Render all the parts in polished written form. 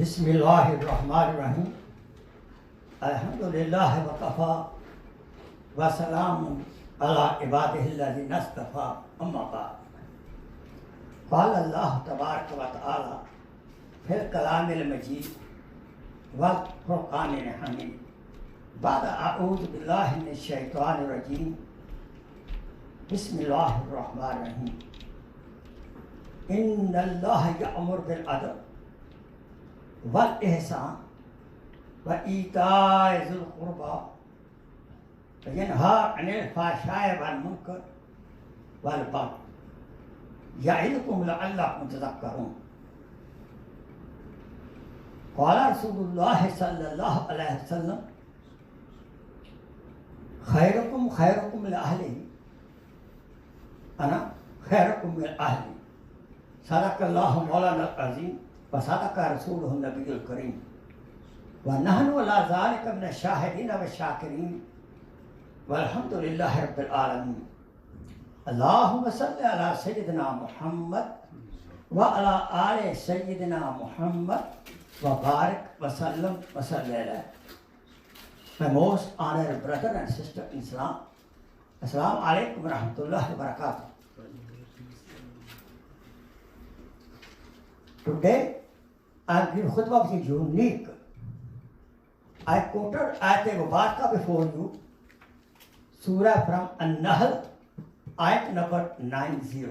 बिस्मिल्लाहिर्रहमानिर्रहीम अल्हम्दुलिल्लाह वकफ़ा वसलामुन अला इबादिहिल्लज़ीना इस्तफ़ा अम्मा बाद क़ाल अल्लाह तबारक व तआला फिल कलामिल मजीद वल फ़ुरक़ानिल हमीद बाद अऊज़ु बिल्लाहि मिनश शैतानिर रजीम बिस्मिल्लाहिर्रहमानिर्रहीम इन्नल्लाह यअमुरु बिल अदल वल इहसान व ईताए ज़िल क़ुरबा व यनहा अनिल फ़हशाइ वल मुनकर वल बग़य यइज़ुकुम लअल्लकुम तज़क्करून। क़ाल रसूलुल्लाह सल्लल्लाहु अलैहि वसल्लम खैरुकुम खैरुकुम लिअहलिही अना खैरुकुम लिअहली सदक़ल्लाहु मौलाना अज़ीम व सदक़ रसूलुहु नबियुल करीम व नहनु अला ज़ालिका मिनश शाहिदीन व शाकिरीन वल्हम्दुलिल्लाहि रब्बिल आलमीन। अल्लाहुम्मा सल्लि अला सय्यिदिना मुहम्मद व अला आले सय्यिदिना मुहम्मद व बारिक व सल्लम व सल्ली अलैहि। My most honored brother and sister in Islam, Assalamu alaikum wa rahmatullahi wa barakatuh. Today I am giving khutbah which is unique. I quoted Ayat Mubarakah before you, Surah from An-Nahl, Ayat number 90.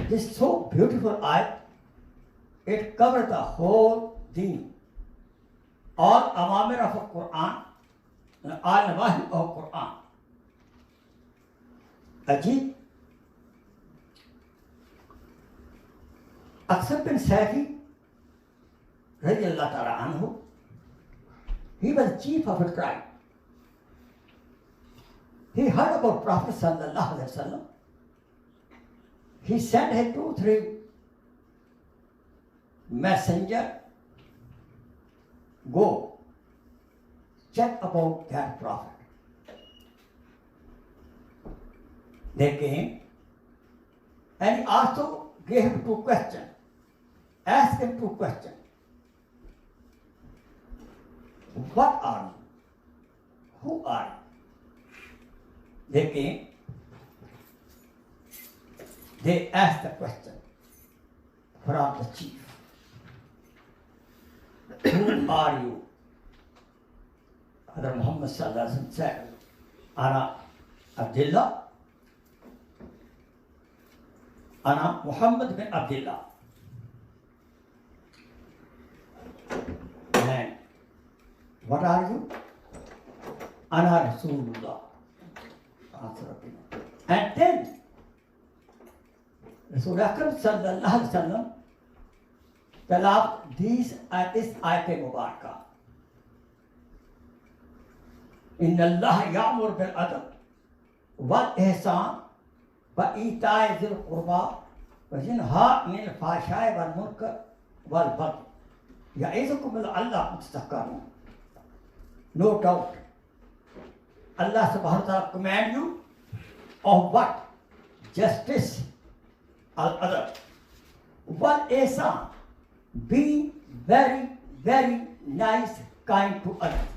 This is so beautiful ayat. It covers the whole deen, all awamir of the Quran and all nawahi of Quran. Ajib. Aksar bin Safi, radiyallahu ta'ala anhu, he was chief of a tribe. He heard about Prophet sallallahu alaihi wasallam. He sent his 2-3 messenger, go check about that prophet. They came and he also gave him 2 questions. Asked him 2 questions. What are you? Who are you? They came. They asked the question from the chief. Who are you? Hadrat Muhammad sallallahu alaihi wasallam said, Ana Abdullah. Ana Muhammad bin Abdullah. And what are you? Ana Rasulullah. And then Rasul Akram sallallahu alaihi wasallam talab this ayat mubarakah. Inna Allah ya'mur bil adl wal ihsan wa ita'i zil qurba wa yanha 'anil fahsha'i wal munkar wal baghy ya'izukum la'allakum tadhakkarun. No doubt, Allah subhanahu wa ta'ala command you of what? Justice al-adl wal ihsan. Be very, very nice, kind to others.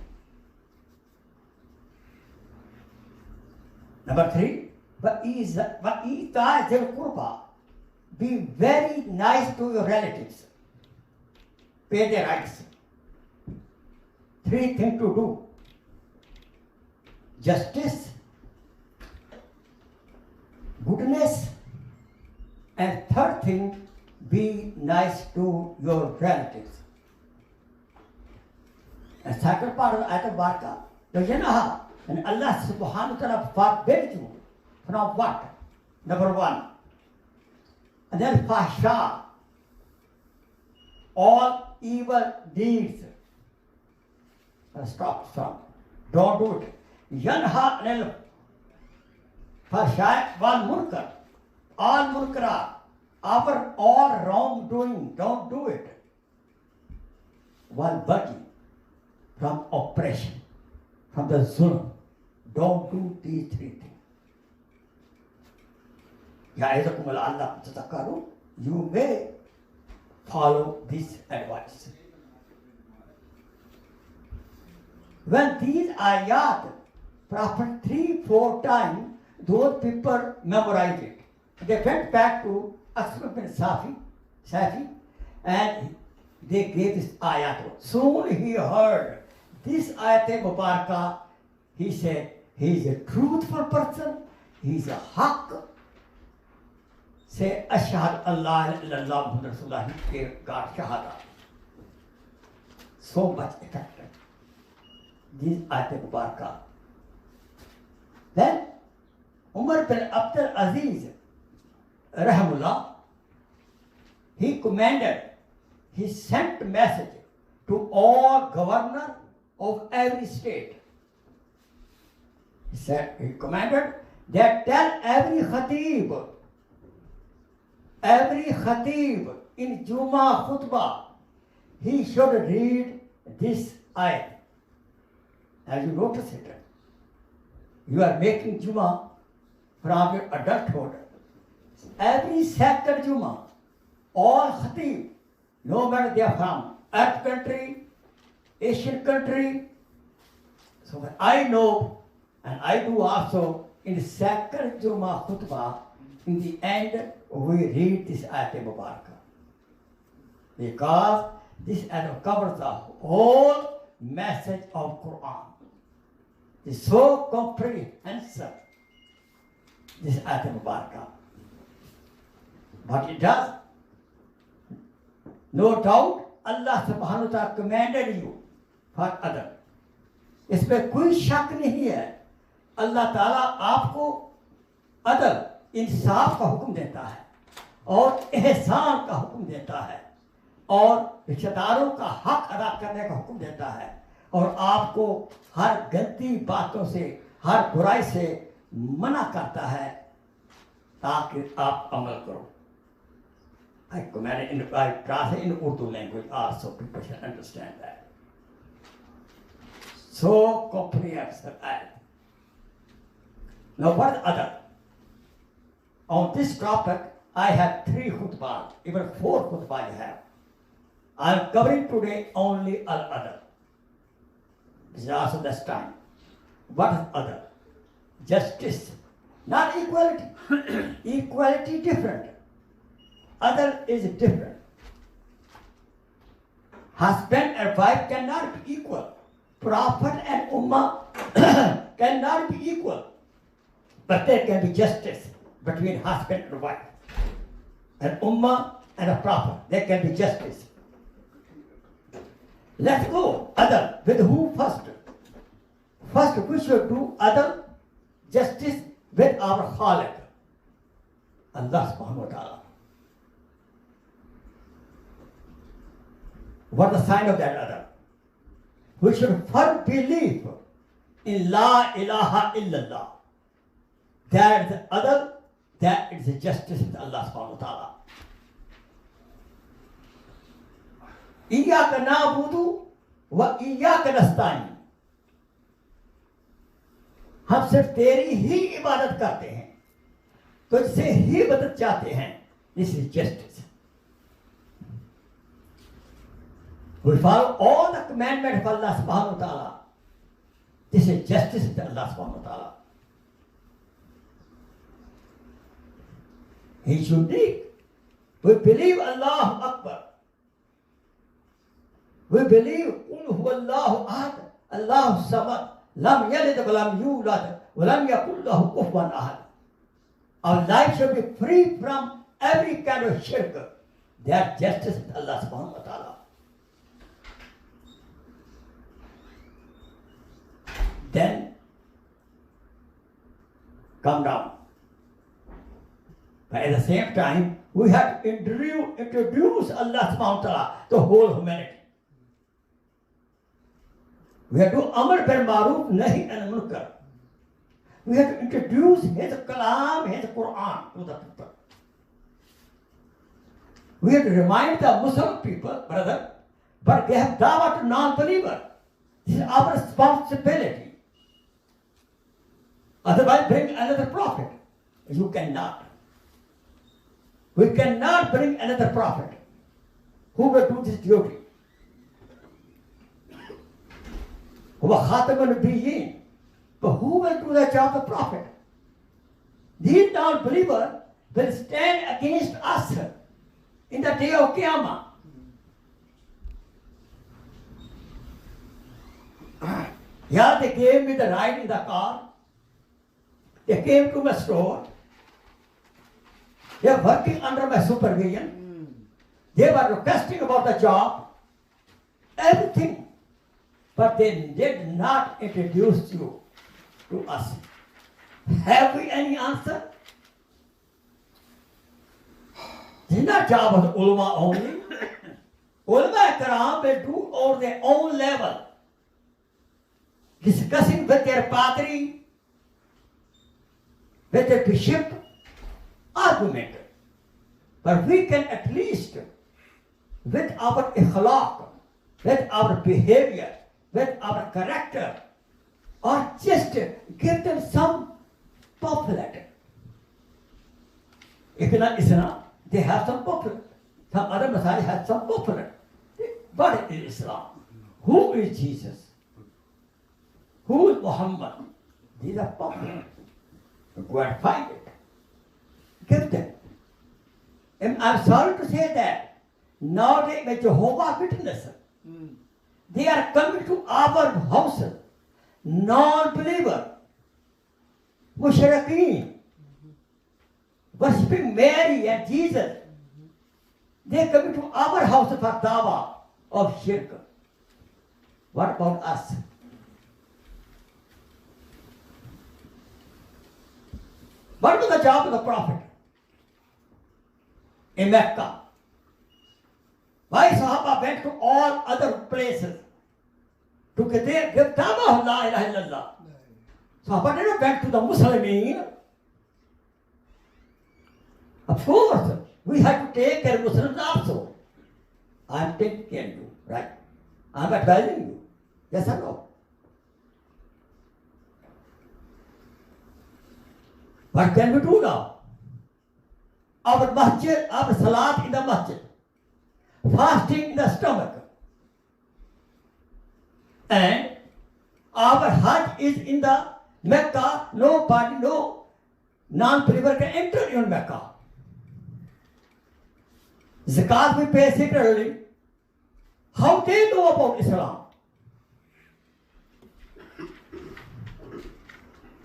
Number 3, وَإِيتَاءِ ذِي الْقُرْبَى. Be very nice to your relatives. Pay their rights. 3 things to do. Justice, goodness, and 3rd thing, be nice to your relatives. And 2nd part of Ayat al-Barakah, and Allah subhanahu wa ta'ala forbade you from what? Number 1. And then fahsha, all evil deeds. Stop. Don't do it. Yanha anil fahsha wal munkar. All munkara, our all wrongdoing, don't do it. Wal baghy, from oppression, from the zulm, don't do these 3 things. Ya'izukum la'allakum tadhakkarun. You may follow this advice. When these ayat, Prophet 3-4 times, those people memorized it. They went back to Asma bin Safi, and they gave this ayat. Soon he heard this ayat Mubarakah. He said, he is a truthful person, he is a haqq. Say, Ashhadu Allah illallah Muhammad Rasulullah, he gave God shahada. So much effective. This ayat Mubarakah. Then Umar bin Abdul Aziz, rahimahullah, he commanded, he sent a message to all governors of every state. He said, he commanded that tell every khatib in Jummah khutbah, he should read this ayat. As you notice it, you are making Jummah from your adulthood. Every second Jummah, all khatib, no matter they are from Arab country, Asian country. So I know, and I do also, in the second Jummah khutbah, in the end, we read this ayat Mubarakah. Because this ayat covers the whole message of Quran. It's so comprehensive, this ayat Mubarakah. But it does. No doubt, Allah subhanahu wa ta'ala commanded you for other. इसमें कोई शक नहीं है. अल्लाह ताला आपको अदल, इंसाफ का हुक्म देता है और एहसान का हुक्म देता है और रिश्तेदारों का हक अदा करने का हुक्म देता है और आपको हर गलती बातों से, हर बुराई से मना करता है ताकि आप अमल करो. I translate in Urdu language also, people should understand that. So comprehensive ayat. Now what is other? On this topic, I have 3 khutbahs, even 4 khutbahs I have. I am covering today only al-adab. This is also this time. What is other? Justice, not equality. Equality different. Other is different. Husband and wife cannot be equal. Prophet and Ummah cannot be equal. But there can be justice between husband and wife. An Ummah and a Prophet, there can be justice. Let's go. Other, with whom first? First, we should do other justice with our Khaliq, Allah subhanahu wa ta'ala. What is the sign of that other? We should first believe in La ilaha illallah. That is the other, that is the justice of Allah subhanahu wa ta'ala. Iyaka na'budu wa iyaka nasta'in. हम सिर्फ तेरी ही इबादत करते हैं, तुझसे ही मदद चाहते हैं. This is justice. We follow all the commandments of Allah subhanahu wa ta'ala. This is justice of Allah subhanahu wa ta'ala. He is unique. We believe Allah Akbar. We believe Allahu Ahad, Allahu Samad, Lam Yalid wa Lam Yulad wa Lam Yakul lahu Kufuwan Ahad. Our life should be free from every kind of shirk. That justice of Allah subhanahu wa ta'ala. Then come down. But at the same time, we have to introduce Allah subhanahu wa ta'ala to whole humanity. We have to Amr bil Maruf, Nahi and Munkar. We have to introduce His Kalam, His Quran to the people. We have to remind the Muslim people, brother, but they have dawah to non-believer. This is our responsibility. Otherwise, bring another prophet. You cannot. We cannot bring another prophet. who will do this duty. But who will do the job of prophet? These non-believers will stand against us in the day of Qiyamah. Yeah, they gave me the ride in the car. They came to my store. They are working under my supervision. They were requesting about the job, everything. But they did not introduce you to us. Have we any answer? This is not job of the ulama only. Ulama Karam will do on their own level, discussing with their padri, with their bishop, argument. But we can at least, with our ikhlaq, with our behavior, with our character, or just give them some pamphlet. If not Islam, they have some pamphlet. Some other Messiah has some pamphlet. What is Islam? Who is Jesus? Who is Muhammad? These are pamphlets. Go and find it. Give them. And I'm sorry to say that nowadays with Jehovah's Witness, they are coming to our houses, non-believer, mushrikeen, worshipping Mary and Jesus. They are coming to our houses for dawah of shirk. What about us? What was the job of the prophet in Mecca? Why Sahaba went to all other places to give dawah la ilaha illallah? Sahaba didn't went to the Muslimin. Of course, we have to take care of Muslims also. I am taking care of you, right? I am advising you. Yes or no? What can we do now? Our masjid, our salat in the masjid, fasting in the stomach, and our hajj is in the Mecca. Nobody, no non-believer can enter in Mecca. Zakat we pay secretly. How they know about Islam?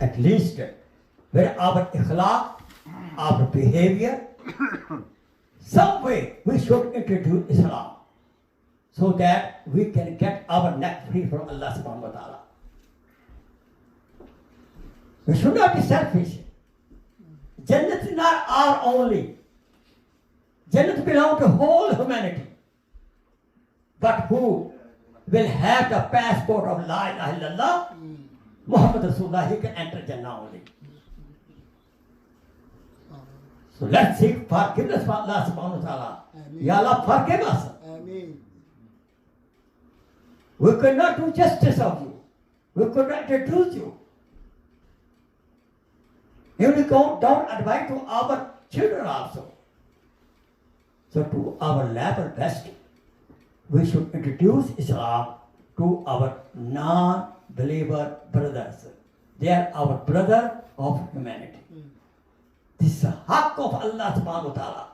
At least where our ikhlaq, our behavior, some way we should introduce Islam so that we can get our neck free from Allah subhanahu wa ta'ala. We should not be selfish. Jannat is not our only. Jannat belongs to whole humanity. But who will have the passport of La ilaha illallah, Muhammad Rasulullah, he can enter Jannah only. So let's seek forgiveness from Allah subhanahu wa ta'ala. Ya Allah, forgive us. Ameen. We could not do justice of you. We could not introduce you. You will go down advice to our children also. So to our level best, we should introduce Islam to our non-believer brothers. They are our brother of humanity. This is the haqq of Allah subhanahu wa ta'ala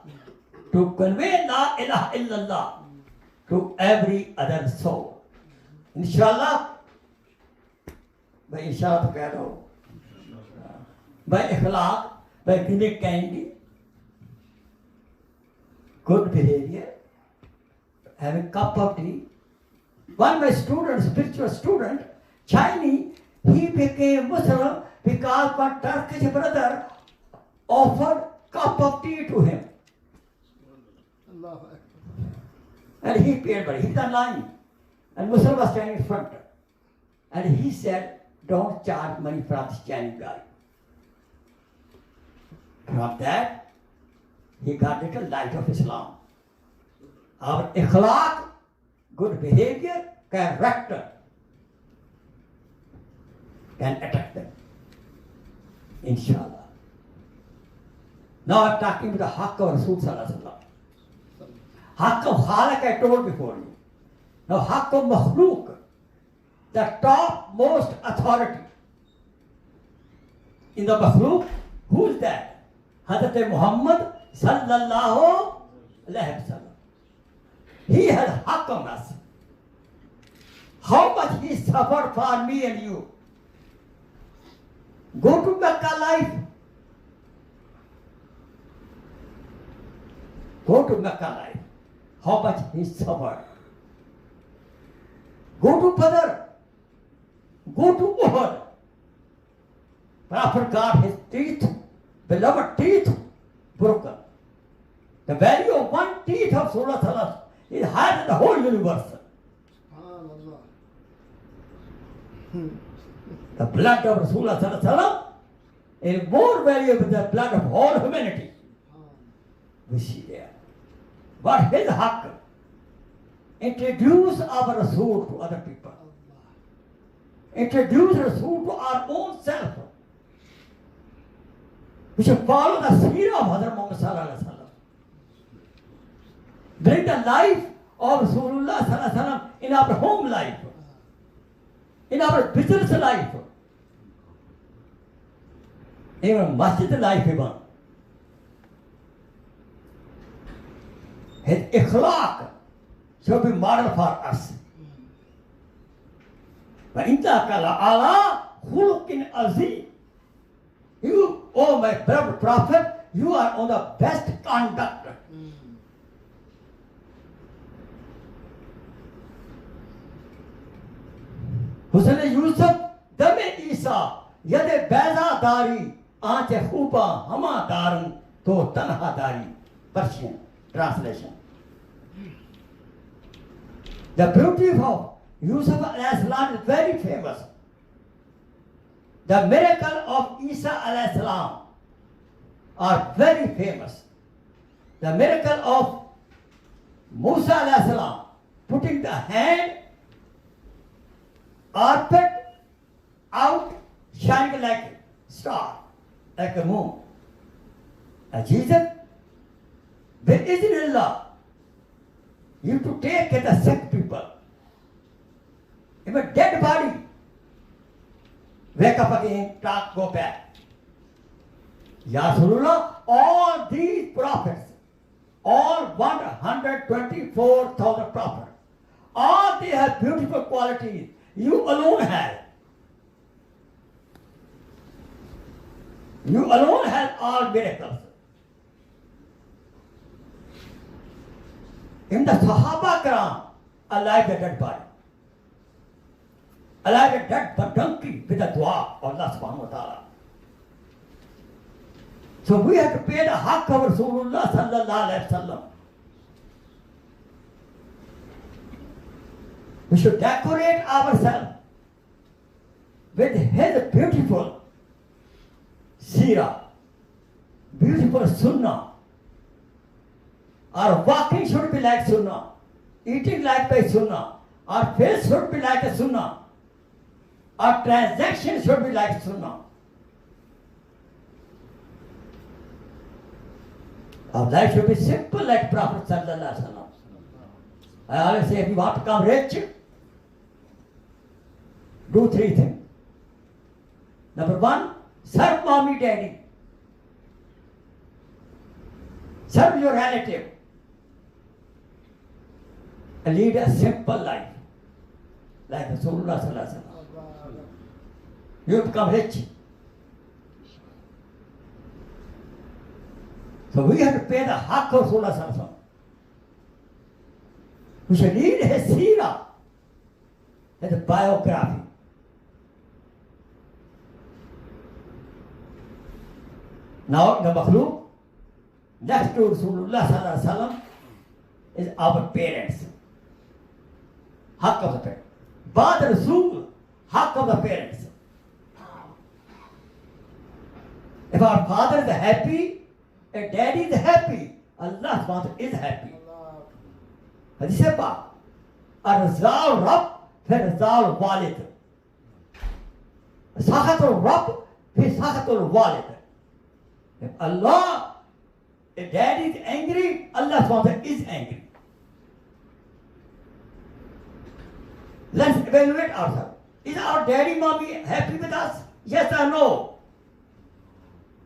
to convey La ilaha illallah to every other soul. Inshallah, by inshallah to keh do, by ikhlaq, by giving candy, good behavior, having cup of tea. One my student, spiritual student, Chinese, he became Muslim because one Turkish brother offered cup of tea to him. Allahu Akbar. And he paid money. He's not lying. And Muslim was standing in front. And he said, don't charge money from this Chinese guy. From that, he got little light of Islam. Our ikhlaq, good behavior, character can attract them. Inshallah. Now I'm talking with the haqq of Rasul Sallallahu Alaihi Wasallam. Haqq of Khaliq I told before you. Now Haqq of Makhluk, the topmost authority in the Makhluk, who is that? Hazrat Muhammad sallallahu alayhi wa sallam. He has haqq on us. How much he suffered for me and you. Go to Mecca life. Go to Mecca life. How much he suffered. Go to Badr. Go to Uhud. Prophet got his teeth, beloved teeth, broken. The value of one teeth of Rasulullah is higher than the whole universe. SubhanAllah. The blood of Rasulullah is more valuable than the blood of all humanity. We see there. But his haqq, introduce our Rasul to other people. Introduce Rasul to our own self. We should follow the seerah of Hazrat Muhammad sallallahu alaihi wasallam. Bring the life of Rasulullah sallallahu alaihi wasallam in our home life, in our business life, even masjid life even. His ikhlaq should be model for us. وَإِنَّكَ لَعَلَىٰ خُلُقٍ عَظِيمٍ. You, oh my beloved prophet, you are on the best conduct. Husn Yusuf, Dame Isa, Yade Beza Dari, Aanche Khuba, Hama Daran, To Tanha Dari. Persian translation. The beauty of Yusuf alayhi salam is very famous. The miracle of Isa alayhi salam are very famous. The miracle of Musa alayhi salam, putting the hand, armpit out, shining like a star, like a moon. And Jesus, Bi-Iznillah, you have to take care of the sick people. If a dead body, wake up again, talk, go back. Ya Rasulullah, all these prophets, all 124,000 prophets, all they have beautiful qualities. You alone have. You alone have all miracles. In the Sahaba Kiram, alive a dead body. Alive a dead donkey with a dua of Allah subhanahu wa ta'ala. So we have to pay the haqq of Rasulullah sallallahu alayhi wa sallam. We should decorate ourselves with his beautiful seerah, beautiful sunnah. Our walking should be like sunnah, eating like by sunnah. Our face should be like a sunnah. Our transaction should be like sunnah. Our life should be simple like Prophet sallallahu alaihi wasallam. I always say, if you want to become rich, do three things. Number one, serve mommy, daddy. Serve your relative. And lead a simple life. Like Rasulullah sallallahu alaihi wasallam. You become rich. So we have to pay the haqq of Rasulullah sallallahu alaihi wasallam. We should read his seerah, his biography. Now, the makhluk, next to Rasulullah sallallahu alaihi wasallam, is our parents. Haqq of the parents. Ba'd Rasul, haqq of the parents. If our father is happy, and daddy is happy, Allah subhanahu is happy. Hadith है बात अर्ज़ाल रब फिर रज़ाल वालिद साखतुल रब फिर साखतुल वालिद. If Allah, if daddy is angry, Allah subhanahu is angry. Let's evaluate ourselves. Is our daddy, mommy happy with us? Yes or no?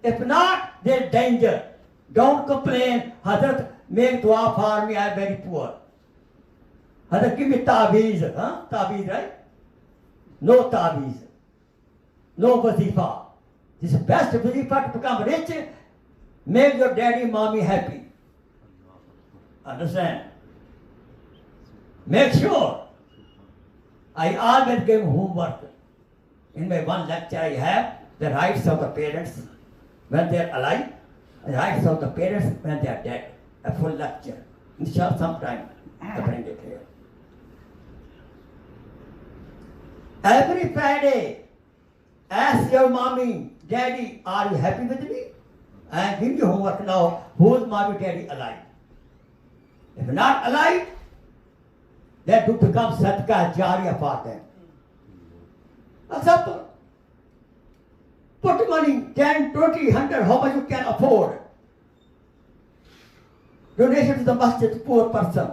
If not, there's danger. Don't complain. Hazrat, make dua for me, I am very poor. Hazrat, give me tabiz. Huh? Tabiz, right? No tabiz. No wazifa. This is best wazifa to become rich. Make your daddy, mommy happy. Understand? Make sure. I always give homework. In my one lecture I have the rights of the parents when they are alive, and rights of the parents when they are dead. A full lecture. Inshallah sometime I bring it here. Every Friday, ask your mommy, daddy, are you happy with me? I am giving you homework now. Who is mommy, daddy alive? If not alive, that to become sadaqah jariyah for them. Example, put money, 10, 20, 100, how much you can afford. Donation to the masjid to poor person.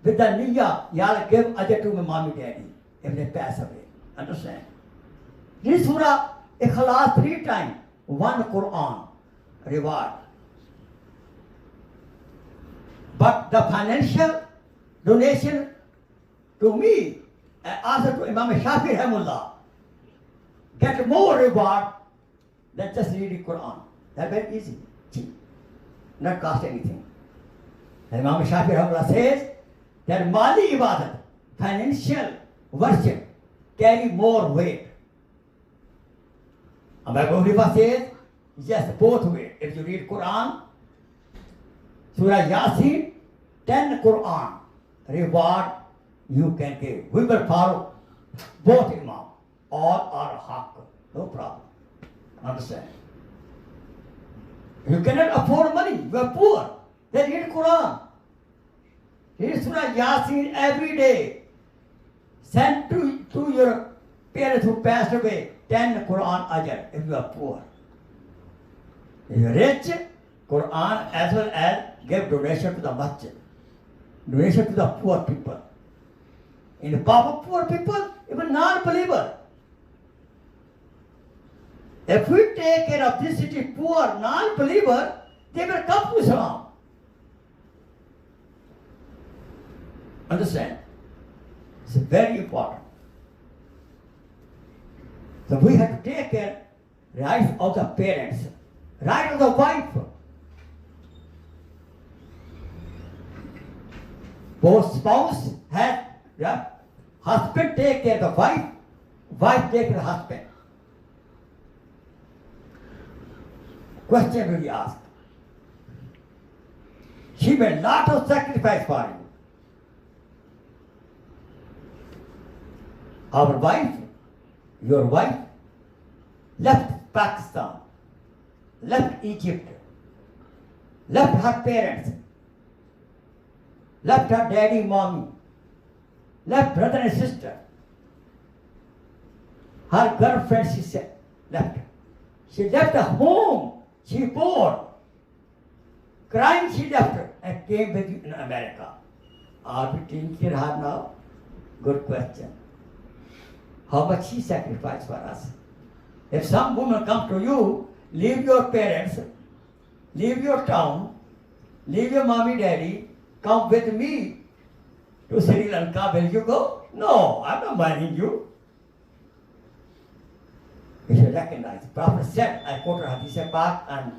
With the niyyah, y'all give ajr to my mommy, daddy, if they pass away. Understand? This surah, Ikhlas 3 times, 1 Quran, reward. But the financial donation to me, and also to Imam Shafi Rahimullah, get more reward than just reading Quran. That's very easy, cheap, not cost anything. And Imam Shafi Rahimullah says that Mali Ibadat, financial worship, carry more weight. And Abu Hanifa says, yes, both ways. If you read Quran, Surah Yasin, 10 Quran, reward you can give. We will follow both Imam. All are haqq. No problem. Understand? You cannot afford money. You are poor. Then read Quran. Read Surah Yasin every day. Send to your parents who passed away 10 Quran ajr if you are poor. If you are rich, Quran as well as give donation to the masjid. Donation to the poor people. In the power of poor people, even non-believer. If we take care of this city poor non-believer, they will come to Islam. Understand? It's very important. So we have to take care rights of the parents, right of the wife. Both spouse have husband take care of the wife, wife take care of the husband. Question will be asked. She made lot of sacrifice for you. Our wife, your wife, left Pakistan, left Egypt, left her parents, left her daddy, mommy, left brother and sister. Her girlfriend, she said, left. She left the home. She born. Crying, she left her and came with you in America. Are we taking care of her now? Good question. How much she sacrificed for us? If some woman comes to you, leave your parents, leave your town, leave your mommy, daddy, come with me to Sri Lanka, will you go? No, I'm not marrying you. We should recognize. The Prophet said, I quote Hadith Pak and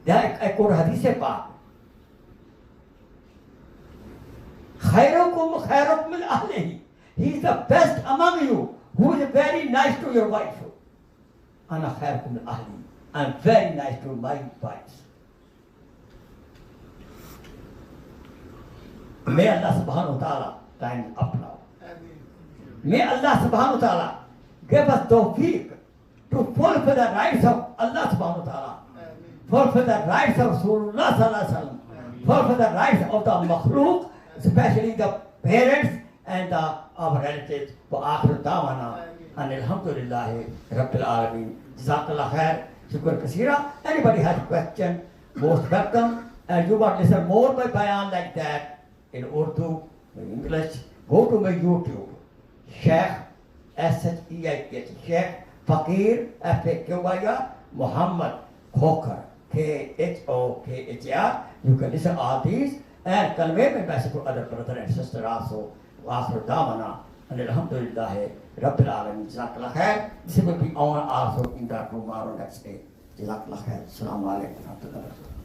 then I quote Hadith Pak. Khairukum khairukum min ahlihi. He is the best among you, who is very nice to your wife. Ana khairukum min ahli. I am very nice to my wives. May Allah subhanahu wa ta'ala, time up now. May Allah subhanahu wa ta'ala give us tawfiq to fulfill the rights of Allah subhanahu wa ta'ala. Fulfill the rights of Rasulullah sallallahu alaihi wasallam. Fulfill the rights of the makhluk, especially the parents and our relatives. Wa akhiru da'wana and alhamdulillahi rabbil alameen. Jazakallah khair. Shukr kasira. Anybody has a question, most welcome. And you want to listen more by bayan like that in Urdu, in English, Go to my YouTube, Sheikh SHEIH, Sheikh Fakir FAQIR Muhammad Khokhar, KHOKHR. You can listen to all these and convey my message to other brother and sister also. Wasr Damana and Alhamdulillah Rabbil Alamin. Jazakallah khair. This will be on also in the tomorrow next day. Jazakallah khair. Assalamu alaikum.